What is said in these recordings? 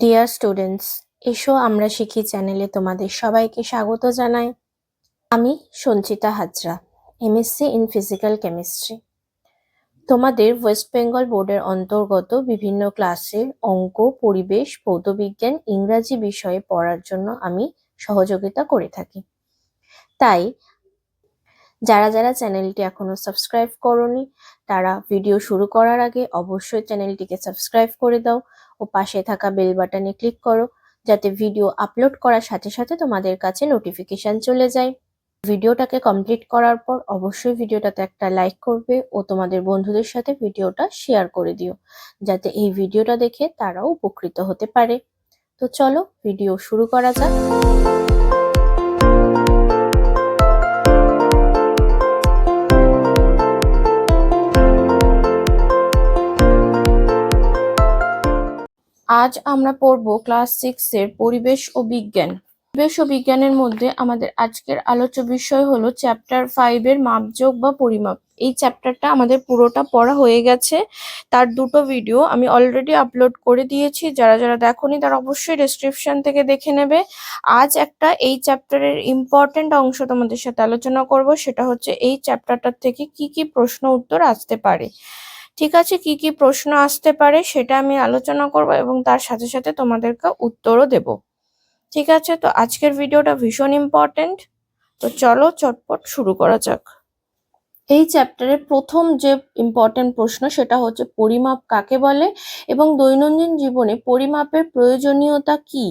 Dear students, এসো আমরা শিখি চ্যানেলে তোমাদের সবাইকে স্বাগত জানাই। আমি Sanchita Hazra, MSc in physical chemistry. তোমাদের ওয়েস্ট বেঙ্গল বোর্ডের অন্তর্গত বিভিন্ন ক্লাসের অঙ্ক, পরিবেশ, ভৌতবিজ্ঞান, ইংরাজি বিষয়ে পড়ার জন্য আমি সহযোগিতা করে থাকি। তাই যারা যারা চ্যানেলটি এখনো সাবস্ক্রাইব করোনি তারা ভিডিও শুরু করার আগে অবশ্যই চ্যানেলটিকে সাবস্ক্রাইব করে দাও ও পাশে থাকা বেল বাটনে ক্লিক করো, যাতে ভিডিও আপলোড করার সাথে সাথে তোমাদের কাছে নোটিফিকেশন চলে যায়। ভিডিওটাকে কমপ্লিট করার পর অবশ্যই ভিডিওটাতে একটা লাইক করবে ও তোমাদের বন্ধুদের সাথে ভিডিওটা শেয়ার করে দিও, যাতে এই ভিডিওটা দেখে তারাও উপকৃত হতে পারে। তো চলো ভিডিও শুরু করা যাক। আজ আমরা পড়ব ক্লাস 6 এর পরিবেশ ও বিজ্ঞান। পরিবেশ ও বিজ্ঞানের মধ্যে আমাদের আজকের আলোচ্য বিষয় হলো চ্যাপ্টার 5 এর মাপযোগ বা পরিমাপ। এই চ্যাপ্টারটা আমাদের পুরোটা পড়া হয়ে গেছে। তার দুটো ভিডিও আমি অলরেডি আপলোড করে দিয়েছি। যারা যারা দেখোনি তারা অবশ্যই ডেসক্রিপশন থেকে দেখে নেবে। আজ একটা এই চ্যাপ্টারের ইম্পর্টেন্ট অংশ তোমাদের সাথে আলোচনা করব, সেটা হচ্ছে এই চ্যাপ্টারটার থেকে কি কি প্রশ্ন উত্তর আসতে পারে। ঠিক আছে, কি কি প্রশ্ন আসতে পারে সেটা আমি আলোচনা করব এবং তার সাথে সাথে তোমাদেরকে উত্তরও দেব। ঠিক আছে, তো আজকের ভিডিওটা ভীষণ ইম্পর্টেন্ট। তো চলো চটপট শুরু করা যাক। এই চ্যাপ্টারের প্রথম যে ইম্পর্টেন্ট প্রশ্ন সেটা হচ্ছে পরিমাপ কাকে বলে এবং দৈনন্দিন জীবনে পরিমাপের প্রয়োজনীয়তা কি।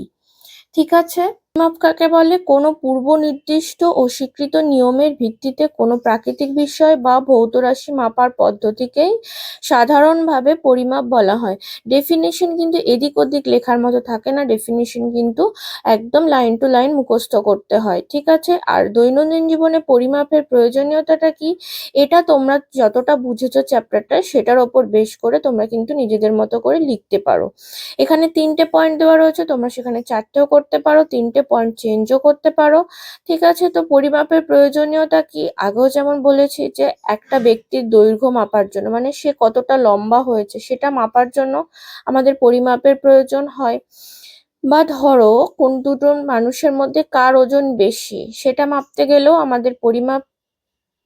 ঠিক আছে, পরিমাপ কাকে বলে? কোনো পূর্ব নির্দিষ্ট ও স্বীকৃত নিয়মের ভিত্তিতে কোনো প্রাকৃতিক বিষয় বা ভৌত রাশি মাপার পদ্ধতিকেই সাধারণভাবে পরিমাপ বলা হয়। ডেফিনেশন কিন্তু এদিক ওদিক লেখার মতো থাকে না, ডেফিনেশন কিন্তু একদম লাইন টু লাইন মুখস্থ করতে হয়। ঠিক আছে, আর দৈনন্দিন জীবনে পরিমাপের প্রয়োজনীয়তাটা কি, এটা তোমরা যতটা বুঝেছো চ্যাপ্টারটা সেটার ওপর বেশ করে তোমরা কিন্তু নিজেদের মতো করে লিখতে পারো। এখানে 3টে পয়েন্ট দেওয়া রয়েছে, তোমরা সেখানে 4টেও করতে পারো, 3টে পয়েন্ট চেঞ্জও করতে পারো। ঠিক আছে, তো পরিমাপের প্রয়োজনীয়তা কি? আগেও যেমন বলেছি যে একটা ব্যক্তির দৈর্ঘ্য মাপার জন্য, মানে সে কতটা লম্বা হয়েছে সেটা মাপার জন্য আমাদের পরিমাপের প্রয়োজন হয়। বা ধরো কোন দুটো মানুষের মধ্যে কার ওজন বেশি সেটা মাপতে গেলেও আমাদের পরিমাপ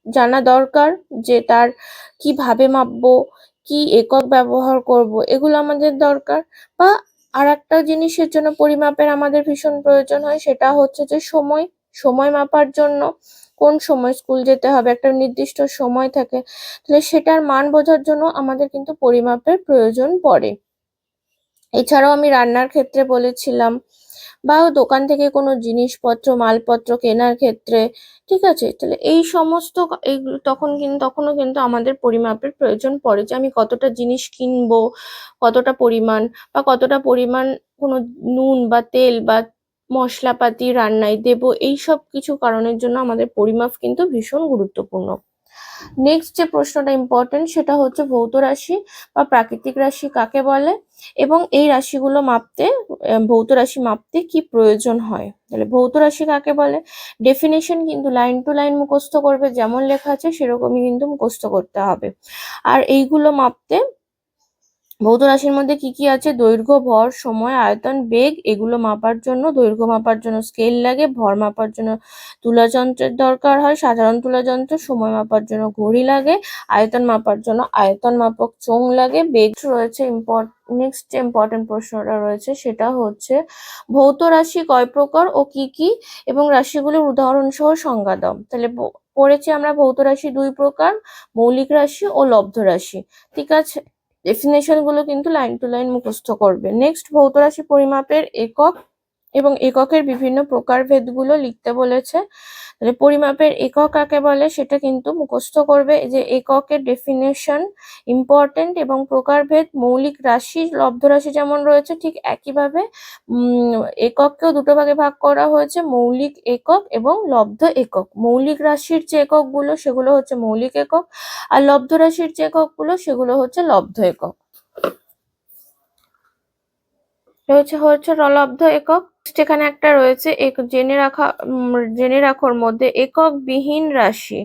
জানা দরকার, যে তার কিভাবে মাপবো, কি একক ব্যবহার করব, এগুলো আমাদের দরকার। বা আর একটা জিনিসের জন্য পরিমাপের আমাদের ভীষণ প্রয়োজন হয়, সেটা হচ্ছে যে সময়। সময় মাপার জন্য কোন সময় স্কুল যেতে হবে, একটা নির্দিষ্ট সময় থাকে, তাহলে সেটার মান বোঝার জন্য আমাদের কিন্তু পরিমাপের প্রয়োজন পড়ে। এছাড়াও আমি রান্নার ক্ষেত্রে বলেছিলাম, বা দোকান থেকে কোনো জিনিসপত্র মালপত্র কেনার ক্ষেত্রে। ঠিক আছে, তাহলে এই সমস্ত এইগুলো তখনও কিন্তু আমাদের পরিমাপের প্রয়োজন পড়ে, যে আমি কতটা জিনিস কিনবো, কতটা পরিমাণ বা কতটা পরিমাণ কোনো নুন বা তেল বা মশলাপাতি রান্নায় দেব, এই সব কিছু কারণের জন্য আমাদের পরিমাপ কিন্তু ভীষণ গুরুত্বপূর্ণ। নেক্সট যে প্রশ্নটা ইম্পর্টেন্ট সেটা হচ্ছে ভৌত রাশি বা প্রাকৃতিক রাশি কাকে বলে এবং এই রাশিগুলো মাপতে, ভৌত রাশি মাপতে কি প্রয়োজন হয়। তাহলে ভৌত রাশি কাকে বলে, ডেফিনেশন কিন্তু লাইন টু লাইন মুখস্থ করবে, যেমন লেখা আছে সেরকমই কিন্তু মুখস্থ করতে হবে। আর এইগুলো মাপতে ভৌত রাশির মধ্যে কি কি আছে, দৈর্ঘ্য, ভর, সময়, আয়তন, বেগ। এগুলো মাপার জন্য দৈর্ঘ্য মাপার জন্য স্কেল লাগে, ভর মাপার জন্য তুলাযন্ত্রের দরকার হয়, সাধারণ তুলাযন্ত্র। সময় মাপার জন্য ঘড়ি লাগে, আয়তন মাপার জন্য আয়তন মাপক চোঙ লাগে। বেগ রয়েছে নেক্সট যে ইম্পর্টেন্ট প্রশ্নটা রয়েছে সেটা হচ্ছে ভৌত রাশি কয় প্রকার ও কি কি, এবং রাশিগুলোর উদাহরণ সহ সংজ্ঞা দাও। তাহলে পড়েছি আমরা ভৌত রাশি 2 প্রকার, মৌলিক রাশি ও লব্ধ রাশি। ঠিক আছে, ডেফিনেশন গুলো কিন্তু লাইন টু লাইন মুখস্থ করবে। নেক্সট, ভৌত রাশি পরিমাপের একক এবং এককের বিভিন্ন প্রকারভেদগুলো লিখতে বলেছে। তাহলে পরিমাপের একক কাকে বলে সেটা কিন্তু মুখস্থ করবে, যে এককের ডেফিনেশন ইম্পর্টেন্ট, এবং প্রকারভেদ মৌলিক রাশি লব্ধ রাশি যেমন রয়েছে ঠিক একইভাবে একককেও দুটো ভাগে ভাগ করা হয়েছে, মৌলিক একক এবং লব্ধ একক। মৌলিক রাশির যে এককগুলো সেগুলো হচ্ছে মৌলিক একক, আর লব্ধ রাশির যে এককগুলো সেগুলো হচ্ছে লব্ধ একক। হচ্ছে লব্ধ একক। এখানে একটা রয়েছে জেনে রাখার মধ্যে একক বিহীন রাশি।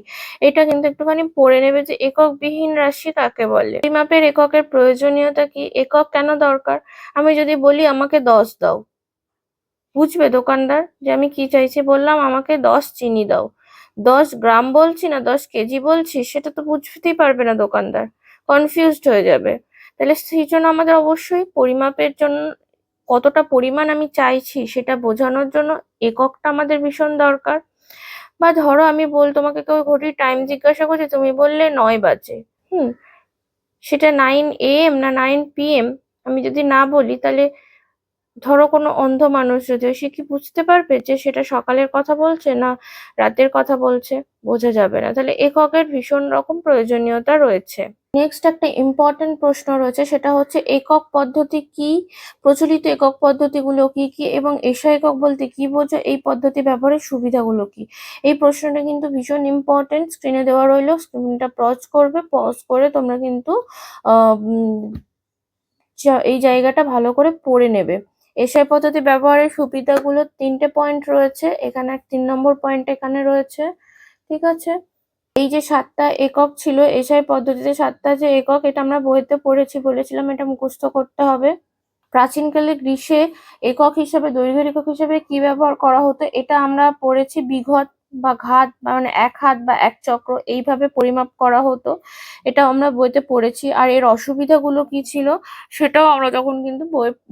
এটা কিন্তু একটুখানি পড়ে নেবে যে একক বিহীন রাশি কাকে বলে। পরিমাপের এককের প্রয়োজনীয়তা কি, একক কেন দরকার। আমি যদি বলি আমাকে 10 দাও, বুঝবে দোকানদার যে আমি কি চাইছি। বললাম আমাকে 10 চিনি দাও, 10 গ্রাম বলছি না 10 কেজি বলছি, সেটা তো বুঝতেই পারবে না দোকানদার, কনফিউজড হয়ে যাবে। তাহলে সেই জন্য আমাদের অবশ্যই পরিমাপের জন্য কতটা পরিমাণ আমি চাইছি সেটা বোঝানোর জন্য এককটা আমাদের ভীষণ দরকার। বা ধরো আমি তোমাকে কেউ ঘড়ির টাইম জিজ্ঞাসা করছে, তুমি বললে 9 বাজে, সেটা 9 AM না 9 PM আমি যদি না বলি, তাহলে ধরো কোনো অন্ধ মানুষ যদি সে কি বুঝতে পারবে যে সেটা সকালের কথা বলছে না রাতের কথা বলছে, বোঝা যাবে না। তাহলে এককের ভীষণ রকম প্রয়োজনীয়তা রয়েছে। নেক্সট একটা ইম্পর্টেন্ট প্রশ্ন রয়েছে, সেটা হচ্ছে একক পদ্ধতি কি, প্রচলিত একক পদ্ধতিগুলো কি কি, এবং এসআই একক বলতে কি বোঝো, এই পদ্ধতি ব্যবহারের সুবিধাগুলো কি। এই প্রশ্নটা কিন্তু ভীষণ ইম্পর্টেন্ট, স্ক্রিনে দেওয়া রইলো, স্ক্রিনটা পজ করে তোমরা কিন্তু এই জায়গাটা ভালো করে পড়ে নেবে। এসআই পদ্ধতি ব্যবহারের সুবিধাগুলো 3টে পয়েন্ট রয়েছে এখানে, 3 নম্বর পয়েন্ট এখানে রয়েছে। ঠিক আছে, এই যে 7টা একক ছিল এসআই পদ্ধতিতে, 7টা যে একক, এটা আমরা বইতে পড়েছি, বলেছিলাম এটা মুখস্থ করতে হবে। প্রাচীনকালে গ্রীসে একক হিসাবে, দৈর্ঘ্যের একক হিসাবে কি ব্যবহার করা হতো, এটা আমরা পড়েছি বিঘত বা ঘাত, মানে 1 হাত বা 1 চক্র, এইভাবে পরিমাপ করা হতো, এটা আমরা বইতে পড়েছি। আর এর অসুবিধাগুলো কি ছিল সেটাও আমরা তখন কিন্তু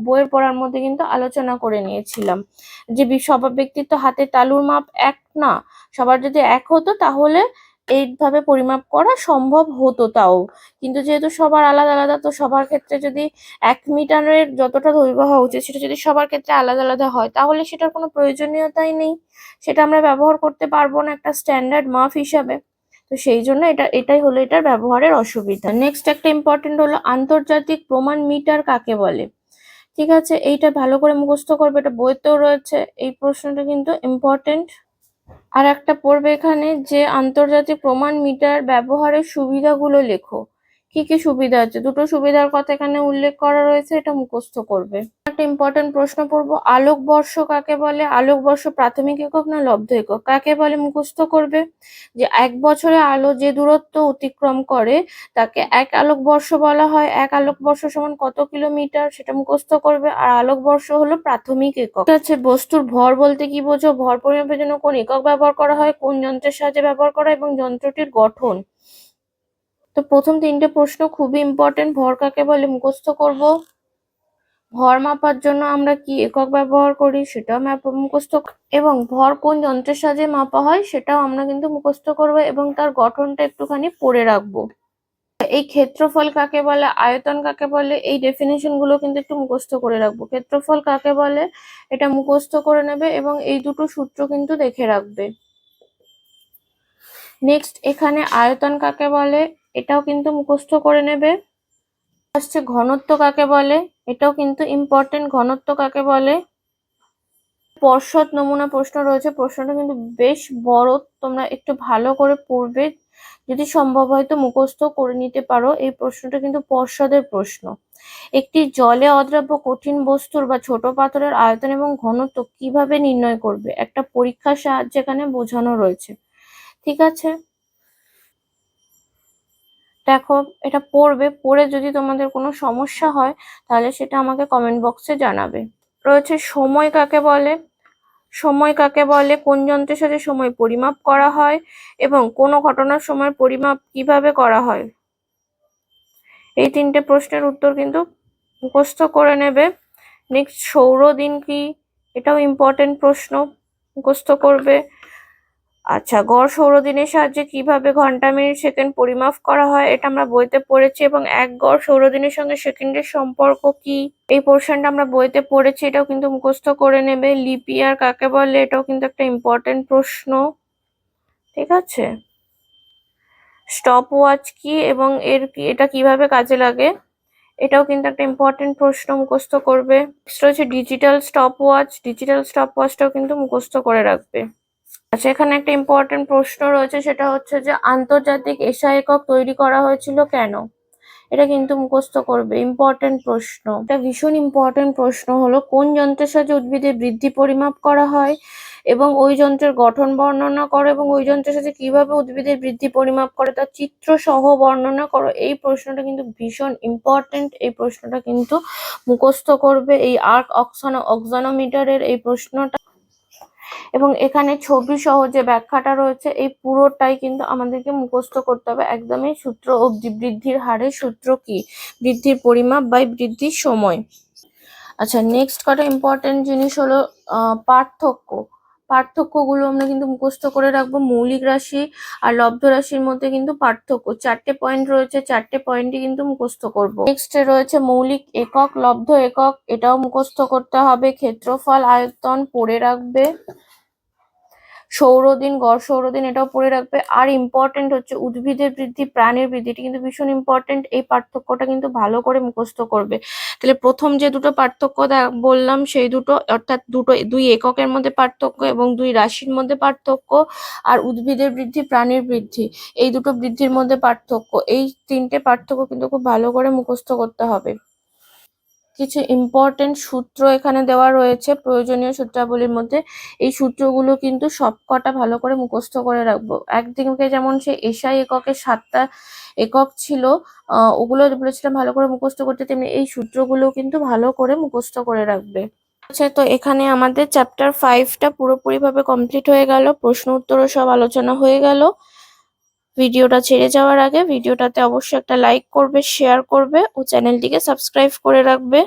বইয়ের পড়ার মধ্যে কিন্তু আলোচনা করে নিয়েছিলাম, যে সবার ব্যক্তির তো হাতের তালুর মাপ এক না, সবার যদি এক হতো তাহলে এইভাবে পরিমাপ করা সম্ভব হতো। তাও কিন্তু যেহেতু সবার আলাদা আলাদা, তো সবার ক্ষেত্রে যদি 1 মিটারের যতটা দৈর্ঘ্য হওয়া উচিত সেটা যদি সবার ক্ষেত্রে আলাদা আলাদা হয়, তাহলে সেটার কোনো প্রয়োজনীয়তাই নেই, সেটা আমরা ব্যবহার করতে পারবো না একটা স্ট্যান্ডার্ড মাপ হিসাবে। তো সেই জন্য এটাই হলো এটার ব্যবহারের অসুবিধা। নেক্সট একটা ইম্পর্টেন্ট হলো আন্তর্জাতিক প্রমাণ মিটার কাকে বলে। ঠিক আছে, এইটা ভালো করে মুখস্থ করবে, এটা বইতেও রয়েছে, এই প্রশ্নটা কিন্তু ইম্পর্টেন্ট। আর একটা পড়বে এখানে যে আন্তর্জাতিক প্রমাণ মিটার ব্যবহারের সুবিধাগুলো লেখো। কি কি সুবিধা আছে, দুটো সুবিধার কথা এখানে উল্লেখ করা রয়েছে, এটা মুখস্থ করবে। একটা ইম্পর্টেন্ট প্রশ্ন পড়বো, আলোকবর্ষ কাকে বলে। আলোকবর্ষ প্রাথমিক একক না লব্ধ একক, কাকে বলে মুখস্থ করবে। যে 1 বছরে আলো যে দূরত্ব অতিক্রম করে তাকে 1 আলোকবর্ষ বলা হয়। 1 আলোকবর্ষ সমান কত কিলোমিটার, সেটা মুখস্থ করবে। আর আলোকবর্ষ হলো প্রাথমিক একক। ঠিক আছে, বস্তুর ভর বলতে কি বোঝো, ভর পরিমাপের জন্য কোন একক ব্যবহার করা হয়, কোন যন্ত্রের সাহায্যে ব্যবহার করা হয়, এবং যন্ত্রটির গঠন। তো প্রথম 3টে প্রশ্ন খুবই ইম্পর্টেন্ট। ভর কাকে বলে মুখস্থ করব, ভর মাপার জন্য আমরা কি একক ব্যবহার করি সেটাও মুখস্থ, এবং ভর কোন যন্ত্রের সাহায্যে মাপা হয় সেটাও আমরা কিন্তু মুখস্থ করব, এবং তার গঠনটা একটুখানি পড়ে রাখবো। এই ক্ষেত্রফল কাকে বলে, আয়তন কাকে বলে, এই ডেফিনেশন গুলো কিন্তু একটু মুখস্থ করে রাখবো। ক্ষেত্রফল কাকে বলে এটা মুখস্থ করে নেবে, এবং এই দুটো সূত্র কিন্তু দেখে রাখবে। নেক্সট এখানে আয়তন কাকে বলে এটাও কিন্তু মুখস্থ করে নেবে। আসছে ঘনত্ব কাকে বলে, এটাও কিন্তু ইম্পর্টেন্ট, ঘনত্ব কাকে বলে। পর্ষদ নমুনা প্রশ্ন রয়েছে, প্রশ্নটা কিন্তু বেশ বড়, তোমরা একটু ভালো করে পড়বে, যদি সম্ভব হয় তো মুখস্থ করে নিতে পারো। এই প্রশ্নটা কিন্তু পর্ষদের প্রশ্ন। একটি জলে অদ্রাব্য কঠিন বস্তুর বা ছোট পাথরের আয়তন এবং ঘনত্ব কিভাবে নির্ণয় করবে, একটা পরীক্ষার সাহায্যে এখানে বোঝানো রয়েছে। ঠিক আছে, দেখো এটা পড়বে, পড়ে যদি তোমাদের কোনো সমস্যা হয় তাহলে সেটা আমাকে কমেন্ট বক্সে জানাবে। রয়েছে সময় কাকে বলে, সময় কাকে বলে, কোন যন্ত্রের সাথে সময় পরিমাপ করা হয়, এবং কোনো ঘটনার সময় পরিমাপ কিভাবে করা হয়। এই 3টে প্রশ্নের উত্তর কিন্তু মুখস্থ করে নেবে। নেক্সট সৌরদিন কি, এটাও ইম্পর্টেন্ট প্রশ্ন, মুখস্থ করবে। আচ্ছা, গড় সৌরদিনের সাহায্যে কিভাবে ঘন্টা মিনিট সেকেন্ড পরিমাপ করা হয়, এটা আমরা বইতে পড়েছি, এবং এক গড় সৌরদিনের সঙ্গে সেকেন্ডের সম্পর্ক কি, এই পোর্শনটা আমরা বইতে পড়েছি, এটাও কিন্তু মুখস্থ করে নেবে। লিপ ইয়ার কাকে বলে, এটাও কিন্তু একটা ইম্পর্টেন্ট প্রশ্ন। ঠিক আছে, স্টপ ওয়াচ কি এবং এটা কিভাবে কাজে লাগে, এটাও কিন্তু একটা ইম্পর্টেন্ট প্রশ্ন, মুখস্থ করবে। নেক্সট রয়েছে digital stop watch, digital stop ওয়াচটাও কিন্তু মুখস্থ করে রাখবে। আচ্ছা, এখানে একটা ইম্পর্টেন্ট প্রশ্ন রয়েছে, সেটা হচ্ছে যে আন্তর্জাতিক এসআই একক তৈরি করা হয়েছিল কেন। এটা কিন্তু মুখস্থ করবে। ইম্পর্টেন্ট প্রশ্ন, এটা ভীষণ ইম্পর্টেন্ট প্রশ্ন হলো কোন যন্ত্রের সাহায্যে উদ্ভিদের বৃদ্ধি পরিমাপ করা হয় এবং ওই যন্ত্রের গঠন বর্ণনা করো এবং ওই যন্ত্রের সাথে কিভাবে উদ্ভিদের বৃদ্ধি পরিমাপ করে তার চিত্র সহ বর্ণনা করো। এই প্রশ্নটা কিন্তু ভীষণ ইম্পর্টেন্ট, এই প্রশ্নটা কিন্তু মুখস্থ করবে। এই আর্ক অক্সানোমিটারের এই প্রশ্নটা এবং এখানে ছবি সহ যে ব্যাখ্যাটা রয়েছে এই পুরোটাই কিন্তু আমাদেরকে মুখস্থ করতে হবে একদমই। সূত্র অবধি বৃদ্ধির হারের সূত্র কি, বৃদ্ধির পরিমাপ বাই বৃদ্ধির সময়। আচ্ছা, নেক্সট কটা ইম্পর্টেন্ট জিনিস হলো পার্থক্য। পার্থক্যগুলো আমরা কিন্তু মুখস্থ করে রাখবো। মৌলিক রাশি আর লব্ধ রাশির মধ্যে কিন্তু পার্থক্য, 4টে পয়েন্ট রয়েছে, 4টে পয়েন্টই কিন্তু মুখস্থ করব। নেক্সট রয়েছে মৌলিক একক, লব্ধ একক, এটাও মুখস্থ করতে হবে। ক্ষেত্রফল, আয়তন পড়ে রাখবে। সৌরদিন, গড় সৌরদিন, এটাও পড়ে রাখবে। আর ইম্পর্টেন্ট হচ্ছে উদ্ভিদের বৃদ্ধি, প্রাণীর বৃদ্ধি, এটা কিন্তু ভীষণ ইম্পর্টেন্ট। এই পার্থক্যটা কিন্তু ভালো করে মুখস্থ করবে। তাহলে প্রথম যে দুটো পার্থক্য বললাম সেই দুটো, অর্থাৎ দুই এককের মধ্যে পার্থক্য এবং দুই রাশির মধ্যে পার্থক্য, আর উদ্ভিদের বৃদ্ধি, প্রাণীর বৃদ্ধি, এই দুটো বৃদ্ধির মধ্যে পার্থক্য, এই তিনটে পার্থক্য কিন্তু খুব ভালো করে মুখস্থ করতে হবে। কিছু ইম্পর্টেন্ট সূত্র এখানে দেওয়া রয়েছে প্রয়োজনীয় সূত্রাবলীর মধ্যে। এই সূত্রগুলো কিন্তু সবকটা ভালো করে মুখস্থ করে রাখবো। একদিকে যেমন সেই এসআই এককের 7টা একক ছিল, ওগুলো বলেছিলাম ভালো করে মুখস্থ করতে, তেমনি এই সূত্রগুলো কিন্তু ভালো করে মুখস্থ করে রাখবে। আচ্ছা, তো এখানে আমাদের চ্যাপ্টার 5টা পুরোপুরিভাবে কমপ্লিট হয়ে গেল। প্রশ্ন উত্তরও সব আলোচনা হয়ে গেল। ভিডিওটা ছেড়ে যাওয়ার আগে ভিডিওটাতে অবশ্যই একটা লাইক করবে, শেয়ার করবে ও চ্যানেলটিকে সাবস্ক্রাইব করে রাখবে।